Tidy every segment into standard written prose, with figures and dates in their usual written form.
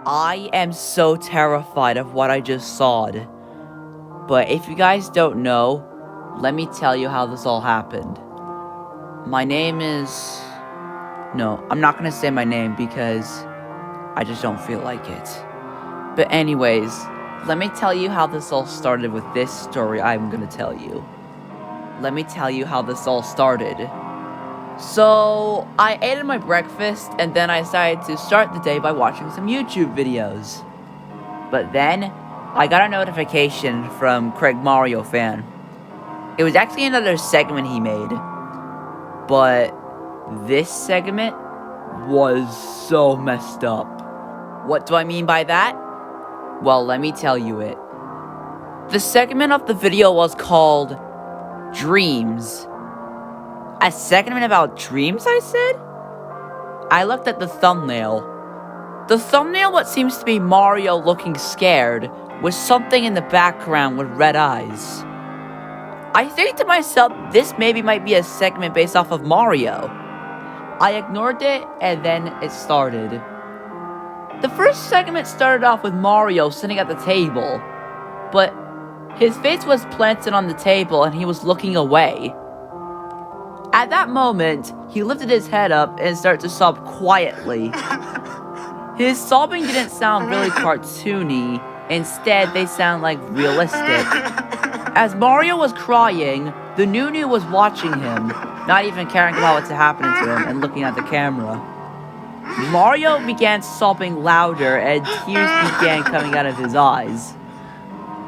I am so terrified of what I just saw. But if you guys don't know, let me tell you how this all happened. My name is... No, I'm not gonna say my name because I just don't feel like it. But anyways, let me tell you how this all started with this story I'm gonna tell you. Let me tell you how this all started. So, I ate my breakfast, and then I decided to start the day by watching some YouTube videos. But then, I got a notification from Craig Mario Fan. It was actually another segment he made. But this segment was so messed up. What do I mean by that? Well, let me tell you it. The segment of the video was called Dreams. A segment about dreams, I said? I looked at the thumbnail. The thumbnail, what seems to be Mario looking scared, with something in the background with red eyes. I think to myself, this maybe might be a segment based off of Mario. I ignored it, and then it started. The first segment started off with Mario sitting at the table, but his face was planted on the table and he was looking away. At that moment, he lifted his head up and started to sob quietly. His sobbing didn't sound really cartoony, instead they sound like realistic. As Mario was crying, the Nunu was watching him, not even caring about what's happening to him and looking at the camera. Mario began sobbing louder and tears began coming out of his eyes.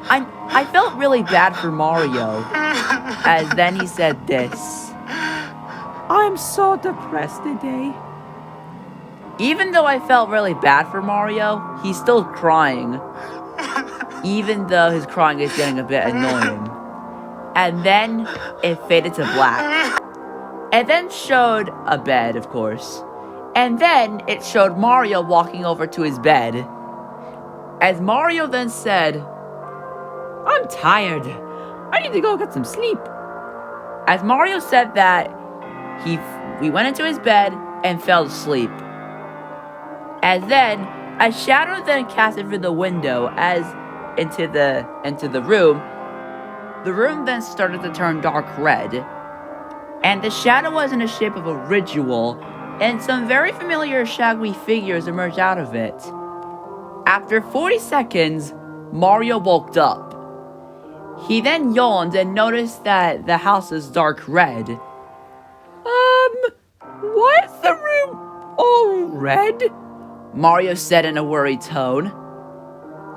I felt really bad for Mario, as then he said this. I'm so depressed today. Even though I felt really bad for Mario, he's still crying. Even though his crying is getting a bit annoying. And then it faded to black. It then showed a bed, of course. And then it showed Mario walking over to his bed. As Mario then said, I'm tired. I need to go get some sleep. As Mario said that, we went into his bed and fell asleep. As then, a shadow then casted through the window as into the room. The room then started to turn dark red. And the shadow was in the shape of a ritual, and some very familiar shadowy figures emerged out of it. After 40 seconds, Mario woke up. He then yawned and noticed that the house is dark red. Why is the room all red? Mario said in a worried tone.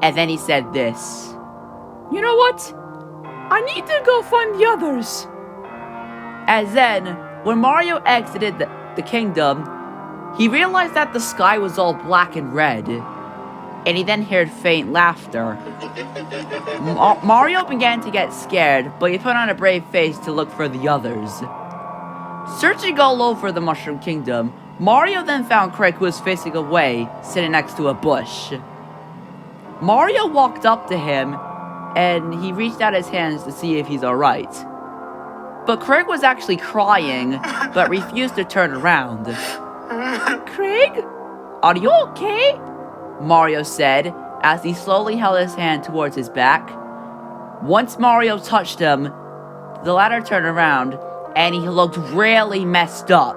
And then he said this. You know what? I need to go find the others. As then, when Mario exited the kingdom, he realized that the sky was all black and red. And he then heard faint laughter. Mario began to get scared, but he put on a brave face to look for the others. Searching all over the Mushroom Kingdom, Mario then found Craig, who was facing away, sitting next to a bush. Mario walked up to him, and he reached out his hands to see if he's alright. But Craig was actually crying, but refused to turn around. Craig? Are you okay? Mario said, as he slowly held his hand towards his back. Once Mario touched him, the latter turned around, and he looked really messed up.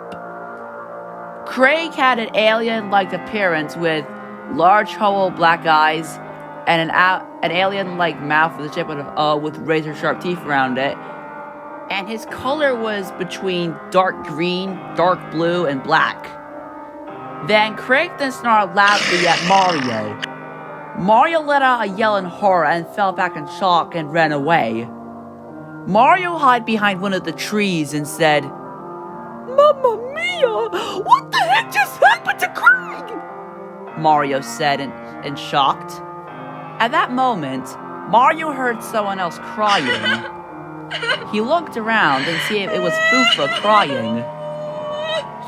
Craig had an alien-like appearance with large hollow black eyes and an alien-like mouth with the shape of an O with razor-sharp teeth around it. And his color was between dark green, dark blue, and black. Then Craig then snarled loudly at Mario. Mario let out a yell in horror and fell back in shock and ran away. Mario hid behind one of the trees and said, Mamma mia! What the heck just happened to Craig? Mario said in shocked. At that moment, Mario heard someone else crying. He looked around and see if it was Fufa crying.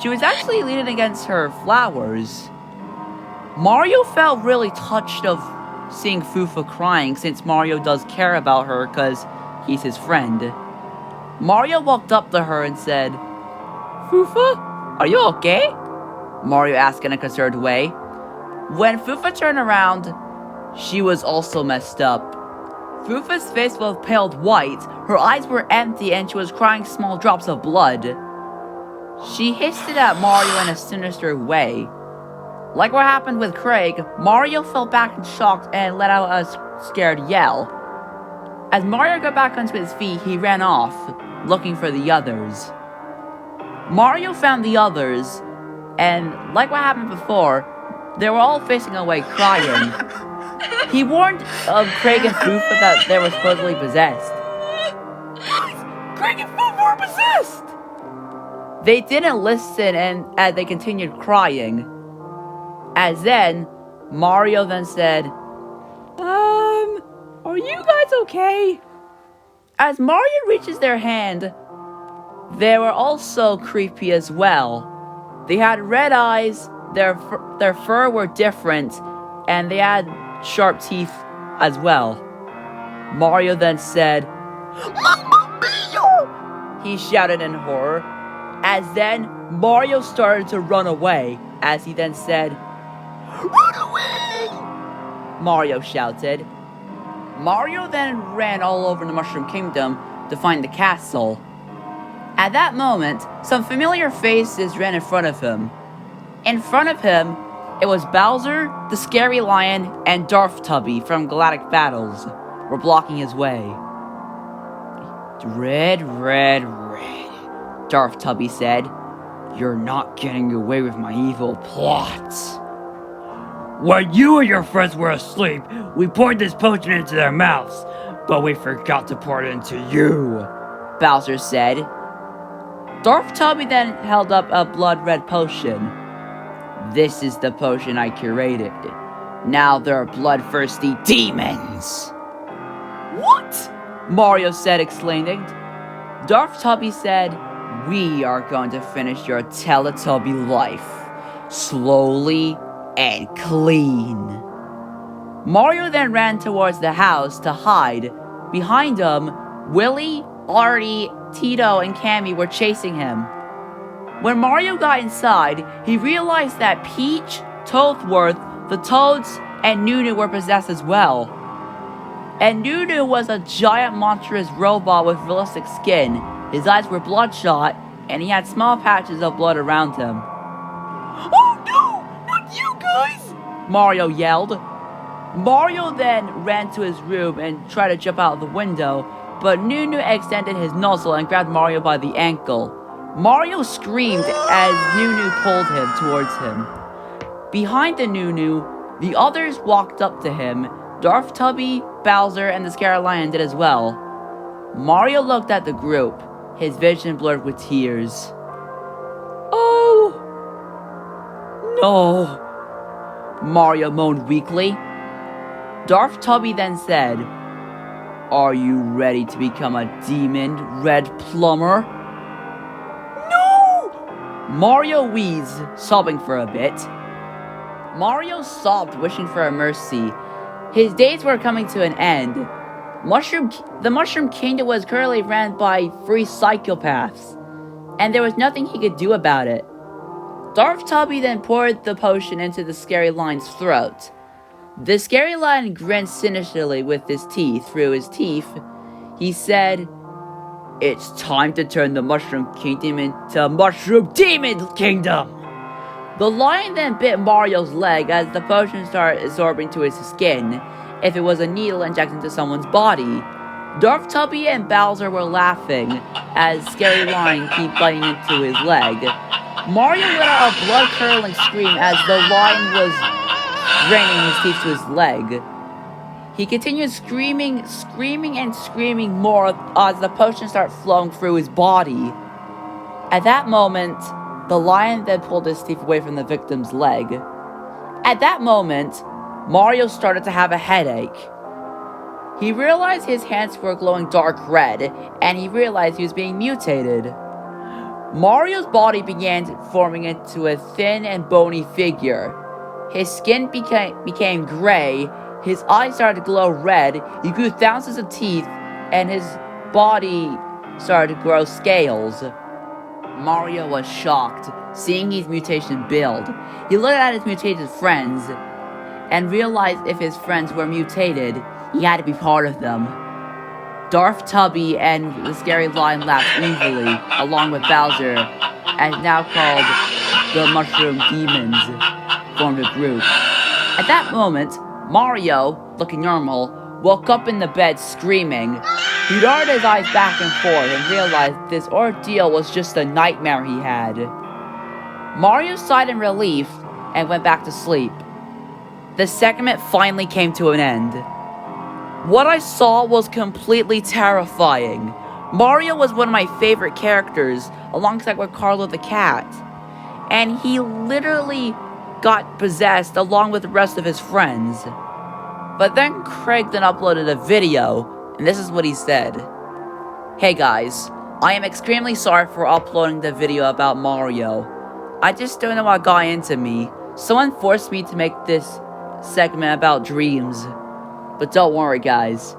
She was actually leaning against her flowers. Mario felt really touched of seeing Fufa crying since Mario does care about her because he's his friend. Mario walked up to her and said, Fufa, are you okay? Mario asked in a concerned way. When Fufa turned around, she was also messed up. Fufa's face was paled white, her eyes were empty, and she was crying small drops of blood. She hissed it at Mario in a sinister way. Like what happened with Craig, Mario fell back in shock and let out a scared yell. As Mario got back onto his feet, he ran off, looking for the others. Mario found the others, and like what happened before, they were all facing away crying. He warned Craig and Fufa that they were supposedly possessed. Craig and Fufa were possessed! They didn't listen, and as they continued crying. As then, Mario then said, are you guys okay? As Mario reaches their hand, they were also creepy as well. They had red eyes, their fur were different, and they had sharp teeth as well. Mario then said, Mamma Mia! He shouted in horror. As then, Mario started to run away, as he then said, Run away! Mario shouted. Mario then ran all over the Mushroom Kingdom to find the castle. At that moment, some familiar faces ran in front of him. In front of him, it was Bowser, the Scary Lion, and Darth Tubby from Galactic Battles were blocking his way. Red, red, red, Darth Tubby said. You're not getting away with my evil plots. When you and your friends were asleep, we poured this potion into their mouths, but we forgot to pour it into you, Bowser said. Darth Tubby then held up a blood-red potion. This is the potion I curated. Now there are bloodthirsty demons. What? Mario said, exclaiming. Darth Tubby said, we are going to finish your Teletubby life. Slowly and clean. Mario then ran towards the house to hide. Behind him, Willy, Artie, Tito, and Cammy were chasing him. When Mario got inside, he realized that Peach, Toadworth, the Toads, and Nunu were possessed as well. And Nunu was a giant monstrous robot with realistic skin. His eyes were bloodshot, and he had small patches of blood around him. Oh no! Not you guys! Mario yelled. Mario then ran to his room and tried to jump out of the window, but Nunu extended his nozzle and grabbed Mario by the ankle. Mario screamed as Nunu pulled him towards him. Behind the Nunu, the others walked up to him. Darth Tubby, Bowser, and the Scary Lion did as well. Mario looked at the group, his vision blurred with tears. Oh, no, Mario moaned weakly. Darth Tubby then said, Are you ready to become a demon, Red Plumber? No! Mario wheezed, sobbing for a bit. Mario sobbed, wishing for a mercy. His days were coming to an end. The Mushroom Kingdom was currently ran by 3 psychopaths, and there was nothing he could do about it. Darth Tubby then poured the potion into the Scary Lion's throat. The Scary Lion grinned sinisterly with his teeth through his teeth. He said, It's time to turn the Mushroom Kingdom into Mushroom Demon Kingdom! The lion then bit Mario's leg as the potion started absorbing to his skin, if it was a needle injected into someone's body. Darth Tubby and Bowser were laughing as Scary Lion kept biting into his leg. Mario let out a blood-curdling scream as the lion was draining his teeth to his leg. He continued screaming and screaming more as the potion started flowing through his body. At that moment, the lion then pulled his teeth away from the victim's leg. At that moment, Mario started to have a headache. He realized his hands were glowing dark red, and he realized he was being mutated. Mario's body began forming into a thin and bony figure. His skin became gray, his eyes started to glow red, he grew thousands of teeth, and his body started to grow scales. Mario was shocked, seeing his mutation build. He looked at his mutated friends. and realized if his friends were mutated, he had to be part of them. Darth Tubby and the Scary Lion laughed evilly, along with Bowser, and now called the Mushroom Demons, formed a group. At that moment, Mario, looking normal, woke up in the bed screaming. He darted his eyes back and forth and realized this ordeal was just a nightmare he had. Mario sighed in relief and went back to sleep. The segment finally came to an end. What I saw was completely terrifying. Mario was one of my favorite characters, alongside with Carlo the cat. And he literally got possessed along with the rest of his friends. But then Craig then uploaded a video, and this is what he said. Hey guys, I am extremely sorry for uploading the video about Mario. I just don't know what got into me. Someone forced me to make this segment about dreams. But don't worry guys.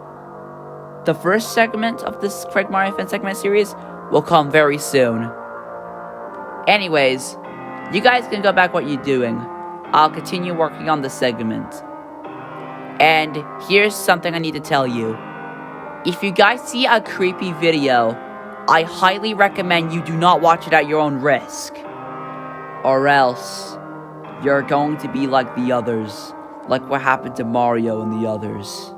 The first segment of this Craig Mario Fan segment series will come very soon. Anyways, you guys can go back what you're doing. I'll continue working on the segment. And here's something I need to tell you. If you guys see a creepy video, I highly recommend you do not watch it at your own risk. Or else, you're going to be like the others. Like what happened to Mario and the others.